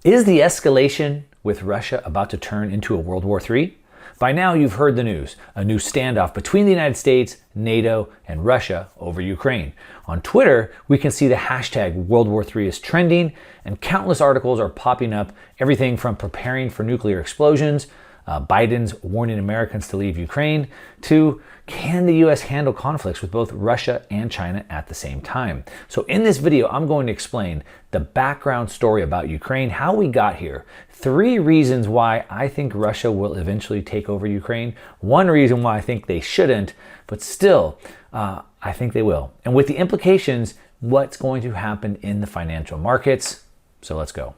Is the escalation with Russia about to turn into a World War III? By now you've heard the news, a new standoff between the United States, NATO, and Russia over Ukraine. On Twitter, we can see the hashtag World War III is trending, and countless articles are popping up, everything from preparing for nuclear explosions, Biden's warning Americans to leave Ukraine, to can the US handle conflicts with both Russia and China at the same time? So in this video, I'm going to explain the background story about Ukraine, how we got here, 3 reasons why I think Russia will eventually take over Ukraine, 1 reason why I think they shouldn't, but still, I think they will. And with the implications, what's going to happen in the financial markets. So let's go.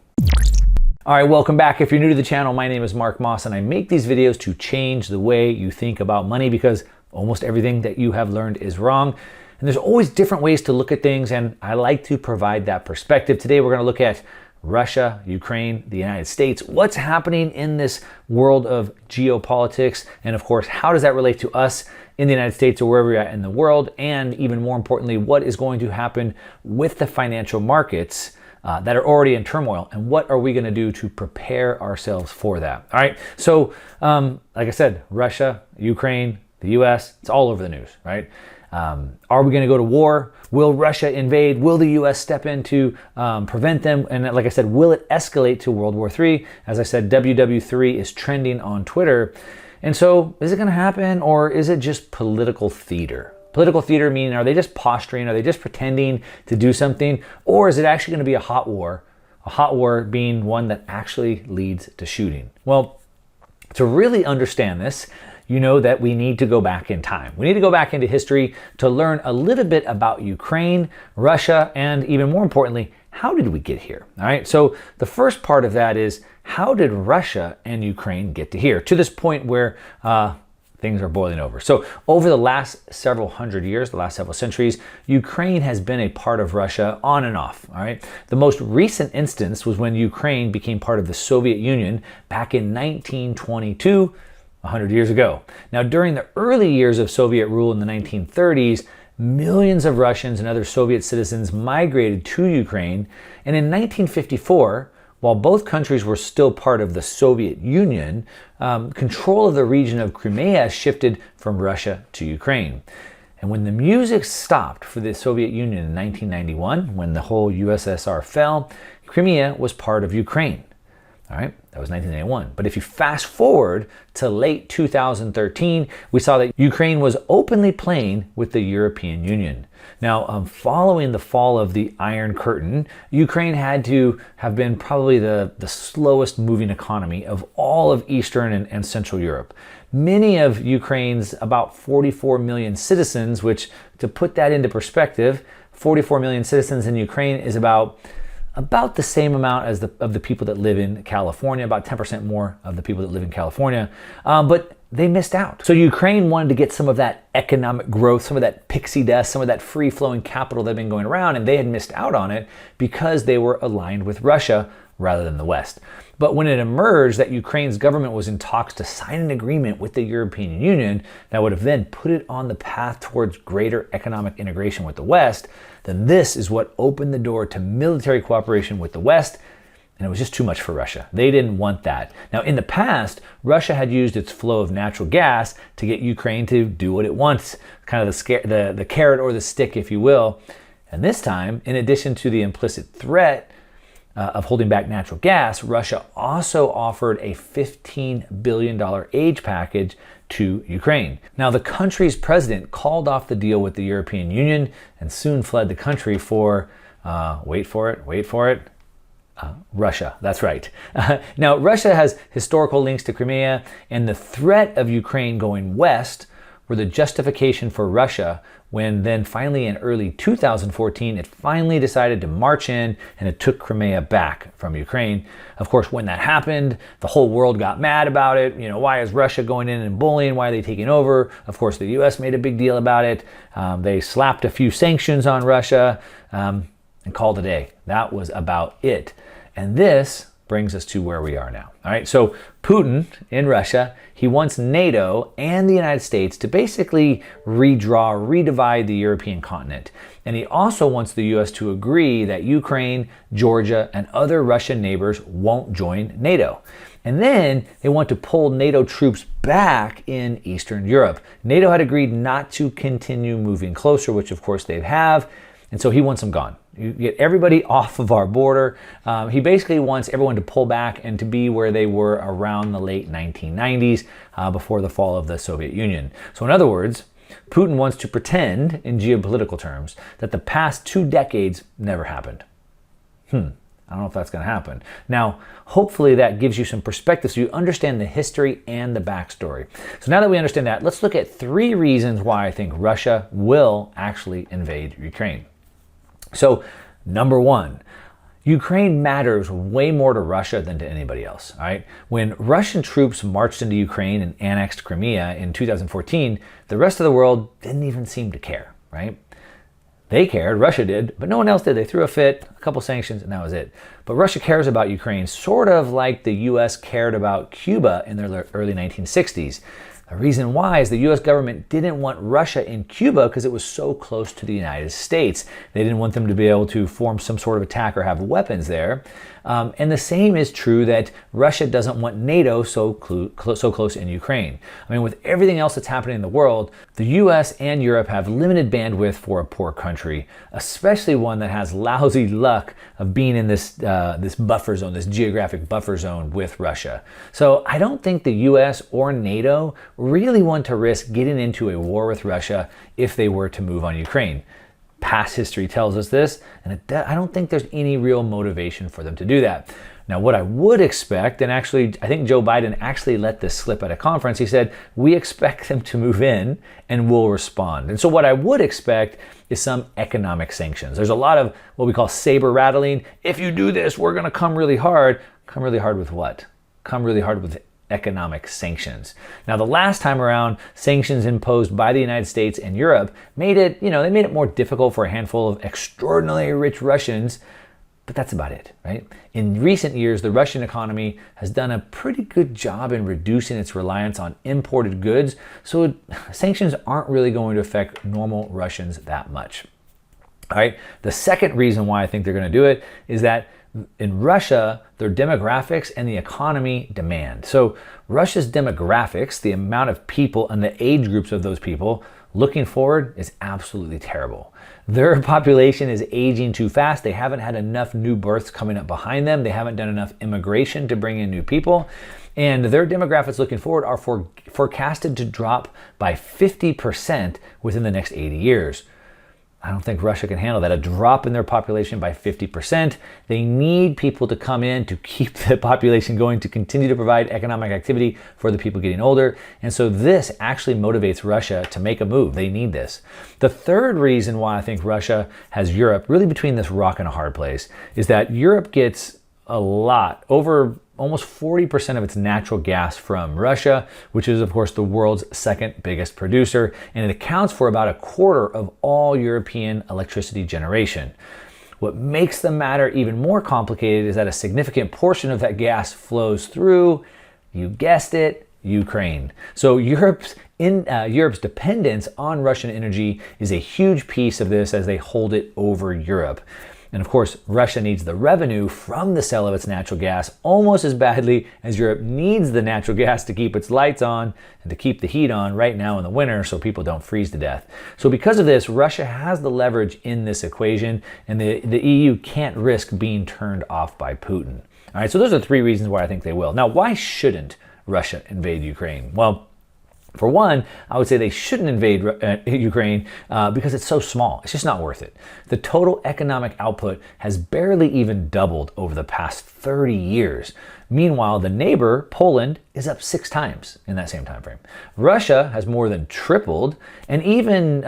All right, welcome back. If you're new to the channel, my name is Mark Moss, and I make these videos to change the way you think about money because almost everything that you have learned is wrong. And there's always different ways to look at things, and I like to provide that perspective. Today, we're going to look at Russia, Ukraine, the United States, what's happening in this world of geopolitics, and of course, how does that relate to us in the United States or wherever you're at in the world, and even more importantly, what is going to happen with the financial markets that are already in turmoil, and what are we going to do to prepare ourselves for that? All right, so like I said, Russia, Ukraine, the US, it's all over the news, right? Are we going to go to war? Will Russia invade? Will the US step in to prevent them? And like I said, will it escalate to World War III? As I said, WW3 is trending on Twitter. And so is it going to happen, or is it just political theater? Political theater meaning, are they just posturing? Are they just pretending to do something? Or is it actually going to be a hot war? A hot war being one that actually leads to shooting. Well, to really understand this, you know that we need to go back in time. We need to go back into history to learn a little bit about Ukraine, Russia, and even more importantly, how did we get here? All right, so the first part of that is, how did Russia and Ukraine get to here? To this point where things are boiling over. So over the last several hundred years, the last several centuries, Ukraine has been a part of Russia on and off, all right? The most recent instance was when Ukraine became part of the Soviet Union back in 1922, 100 years ago. Now, during the early years of Soviet rule in the 1930s, millions of Russians and other Soviet citizens migrated to Ukraine, and in 1954, while both countries were still part of the Soviet Union, control of the region of Crimea shifted from Russia to Ukraine. And when the music stopped for the Soviet Union in 1991, when the whole USSR fell, Crimea was part of Ukraine. All right, that was 1991. But if you fast forward to late 2013, we saw that Ukraine was openly playing with the European Union. Now, following the fall of the Iron Curtain, Ukraine had to have been probably the slowest moving economy of all of Eastern and Central Europe. Many of Ukraine's about 44 million citizens, which to put that into perspective, 44 million citizens in Ukraine is about the same amount as of the people that live in California, about 10% more of the people that live in California, but they missed out. So Ukraine wanted to get some of that economic growth, some of that pixie dust, some of that free-flowing capital that had been going around, and they had missed out on it because they were aligned with Russia rather than the West. But when it emerged that Ukraine's government was in talks to sign an agreement with the European Union that would have then put it on the path towards greater economic integration with the West, then this is what opened the door to military cooperation with the West, and it was just too much for Russia. They didn't want that. Now, in the past, Russia had used its flow of natural gas to get Ukraine to do what it wants, kind of the carrot or the stick, if you will. And this time, in addition to the implicit threat of holding back natural gas, Russia also offered a $15 billion aid package to Ukraine. Now, the country's president called off the deal with the European Union and soon fled the country for, wait for it, Russia. That's right. Now, Russia has historical links to Crimea, and the threat of Ukraine going west were the justification for Russia when then finally in early 2014, it finally decided to march in and it took Crimea back from Ukraine. Of course, when that happened, the whole world got mad about it. You know, why is Russia going in and bullying? Why are they taking over? Of course, the US made a big deal about it. They slapped a few sanctions on Russia and called it a day. That was about it. And this brings us to where we are now. All right, so Putin in Russia, he wants NATO and the United States to basically redivide the European continent. And he also wants the US to agree that Ukraine, Georgia, and other Russian neighbors won't join NATO. And then they want to pull NATO troops back in Eastern Europe. NATO had agreed not to continue moving closer, which of course they have. And so he wants them gone. You get everybody off of our border. He basically wants everyone to pull back and to be where they were around the late 1990s, before the fall of the Soviet Union. So in other words, Putin wants to pretend, in geopolitical terms, that the past 2 decades never happened. I don't know if that's going to happen. Now, hopefully that gives you some perspective so you understand the history and the backstory. So now that we understand that, let's look at 3 reasons why I think Russia will actually invade Ukraine. So, number 1, Ukraine matters way more to Russia than to anybody else. All right? When Russian troops marched into Ukraine and annexed Crimea in 2014, the rest of the world didn't even seem to care, right? They cared, Russia did, but no one else did. They threw a fit, a couple sanctions, and that was it. But Russia cares about Ukraine sort of like the US cared about Cuba in the early 1960s. The reason why is the US government didn't want Russia in Cuba because it was so close to the United States. They didn't want them to be able to form some sort of attack or have weapons there. And the same is true that Russia doesn't want NATO so close in Ukraine. I mean, with everything else that's happening in the world, the US and Europe have limited bandwidth for a poor country, especially one that has lousy luck of being in this buffer zone, this geographic buffer zone with Russia. So I don't think the US or NATO really want to risk getting into a war with Russia if they were to move on Ukraine. Past history tells us this, and I don't think there's any real motivation for them to do that. Now, what I would expect, and actually, I think Joe Biden actually let this slip at a conference. He said, we expect them to move in and we'll respond. And so what I would expect is some economic sanctions. There's a lot of what we call saber rattling. If you do this, we're going to come really hard. Come really hard with what? Come really hard with economic sanctions. Now, the last time around, sanctions imposed by the United States and Europe made it, they made it more difficult for a handful of extraordinarily rich Russians, but that's about it, right? In recent years, the Russian economy has done a pretty good job in reducing its reliance on imported goods, so sanctions aren't really going to affect normal Russians that much. All right. The second reason why I think they're going to do it is that in Russia, their demographics and the economy demand. So Russia's demographics, the amount of people and the age groups of those people looking forward is absolutely terrible. Their population is aging too fast. They haven't had enough new births coming up behind them. They haven't done enough immigration to bring in new people. And their demographics looking forward are forecasted to drop by 50% within the next 80 years. I don't think Russia can handle that. A drop in their population by 50%. They need people to come in to keep the population going, to continue to provide economic activity for the people getting older. And so this actually motivates Russia to make a move. They need this. The third reason why I think Russia has Europe really between this rock and a hard place is that Europe gets a lot, over almost 40% of its natural gas from Russia, which is of course the world's second biggest producer, and it accounts for about a quarter of all European electricity generation. What makes the matter even more complicated is that a significant portion of that gas flows through, you guessed it, Ukraine. So Europe's dependence on Russian energy is a huge piece of this as they hold it over Europe. And of course, Russia needs the revenue from the sale of its natural gas almost as badly as Europe needs the natural gas to keep its lights on and to keep the heat on right now in the winter so people don't freeze to death. So because of this, Russia has the leverage in this equation, and the EU can't risk being turned off by Putin. All right, so those are 3 reasons why I think they will. Now, why shouldn't Russia invade Ukraine? Well, for one, I would say they shouldn't invade Ukraine because it's so small. It's just not worth it. The total economic output has barely even doubled over the past 30 years. Meanwhile, the neighbor, Poland, is up 6 times in that same time frame. Russia has more than tripled, and even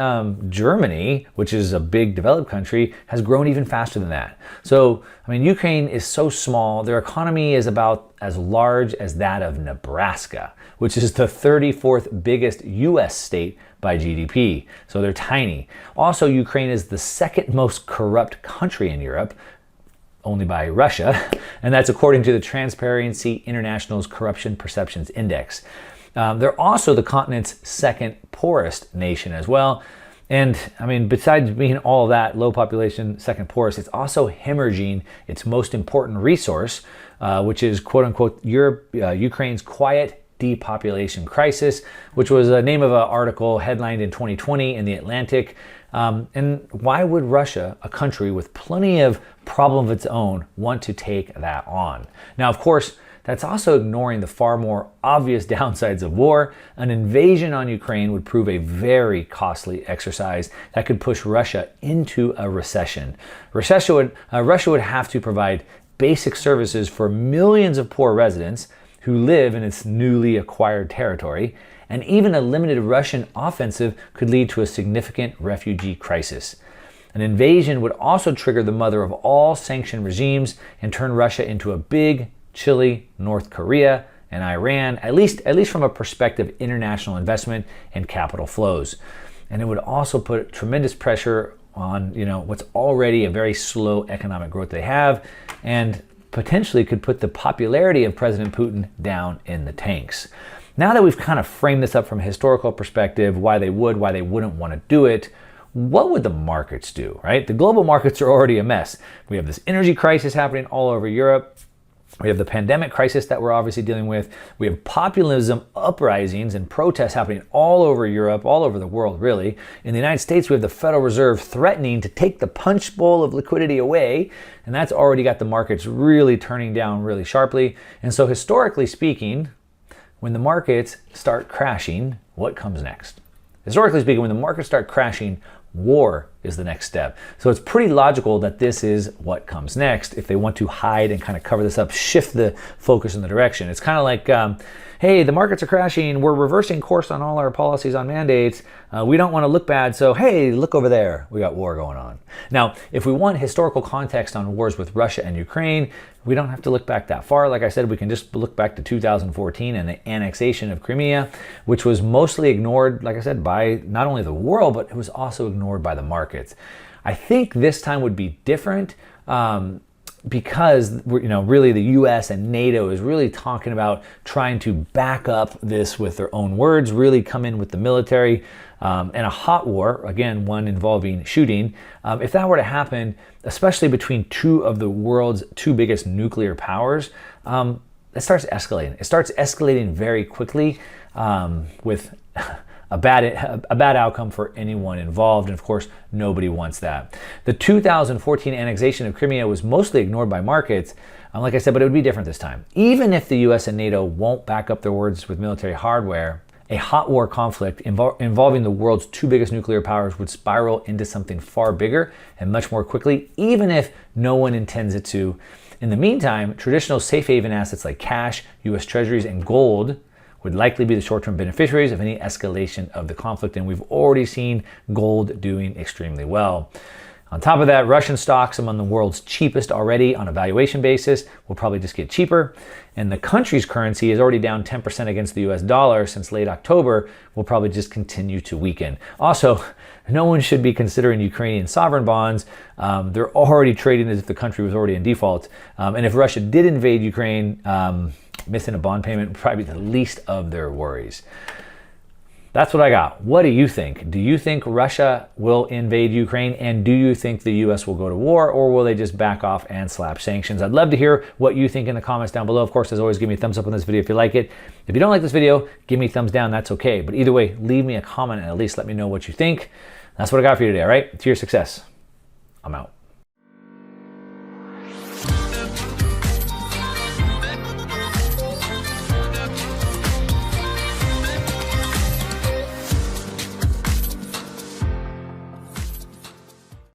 Germany, which is a big developed country, has grown even faster than that. So, Ukraine is so small. Their economy is about as large as that of Nebraska, which is the 34th biggest U.S. state by GDP. So they're tiny. Also, Ukraine is the second most corrupt country in Europe, only by Russia, and that's according to the Transparency International's Corruption Perceptions Index. They're also the continent's second poorest nation as well. And I mean, besides being all that, low population, second poorest, it's also hemorrhaging its most important resource, which is quote unquote Ukraine's quiet depopulation crisis, which was the name of an article headlined in 2020 in The Atlantic. And why would Russia, a country with plenty of problem of its own, want to take that on? Now, of course, that's also ignoring the far more obvious downsides of war. An invasion on Ukraine would prove a very costly exercise that could push Russia into a recession. Russia would have to provide basic services for millions of poor residents who live in its newly acquired territory, and even a limited Russian offensive could lead to a significant refugee crisis. An invasion would also trigger the mother of all sanction regimes and turn Russia into a big, chilly North Korea and Iran, at least from a perspective of international investment and capital flows. And it would also put tremendous pressure on, what's already a very slow economic growth they have, and potentially could put the popularity of President Putin down in the tanks. Now that we've kind of framed this up from a historical perspective, why they wouldn't want to do it, what would the markets do, right? The global markets are already a mess. We have this energy crisis happening all over Europe. We have the pandemic crisis that we're obviously dealing with. We have populism uprisings and protests happening all over Europe, all over the world, really. In the United States, we have the Federal Reserve threatening to take the punch bowl of liquidity away, and that's already got the markets really turning down really sharply. And so historically speaking, when the markets start crashing, what comes next? Historically speaking, when the markets start crashing, war is the next step. So it's pretty logical that this is what comes next if they want to hide and kind of cover this up, shift the focus in the direction. It's kind of like, hey, the markets are crashing. We're reversing course on all our policies on mandates. We don't want to look bad. So, hey, look over there. We got war going on. Now, if we want historical context on wars with Russia and Ukraine, we don't have to look back that far. Like I said, we can just look back to 2014 and the annexation of Crimea, which was mostly ignored, like I said, by not only the world, but it was also ignored by the markets. I think this time would be different because really the U.S. and NATO is really talking about trying to back up this with their own words, really come in with the military. And a hot war, again, one involving shooting, if that were to happen, especially between two of the world's two biggest nuclear powers, it starts escalating. It starts escalating very quickly with a bad outcome for anyone involved. And of course, nobody wants that. The 2014 annexation of Crimea was mostly ignored by markets. Like I said, but it would be different this time. Even if the US and NATO won't back up their words with military hardware, a hot war conflict involving the world's two biggest nuclear powers would spiral into something far bigger and much more quickly, even if no one intends it to. In the meantime, traditional safe haven assets like cash, US treasuries, and gold would likely be the short-term beneficiaries of any escalation of the conflict, and we've already seen gold doing extremely well. On top of that, Russian stocks, among the world's cheapest already on a valuation basis, will probably just get cheaper. And the country's currency is already down 10% against the US dollar since late October, will probably just continue to weaken. Also, no one should be considering Ukrainian sovereign bonds. They're already trading as if the country was already in default. And if Russia did invade Ukraine, missing a bond payment would probably be the least of their worries. That's what I got. What do you think? Do you think Russia will invade Ukraine? And do you think the US will go to war, or will they just back off and slap sanctions? I'd love to hear what you think in the comments down below. Of course, as always, give me a thumbs up on this video if you like it. If you don't like this video, give me a thumbs down. That's okay. But either way, leave me a comment and at least let me know what you think. That's what I got for you today, all right? To your success. I'm out.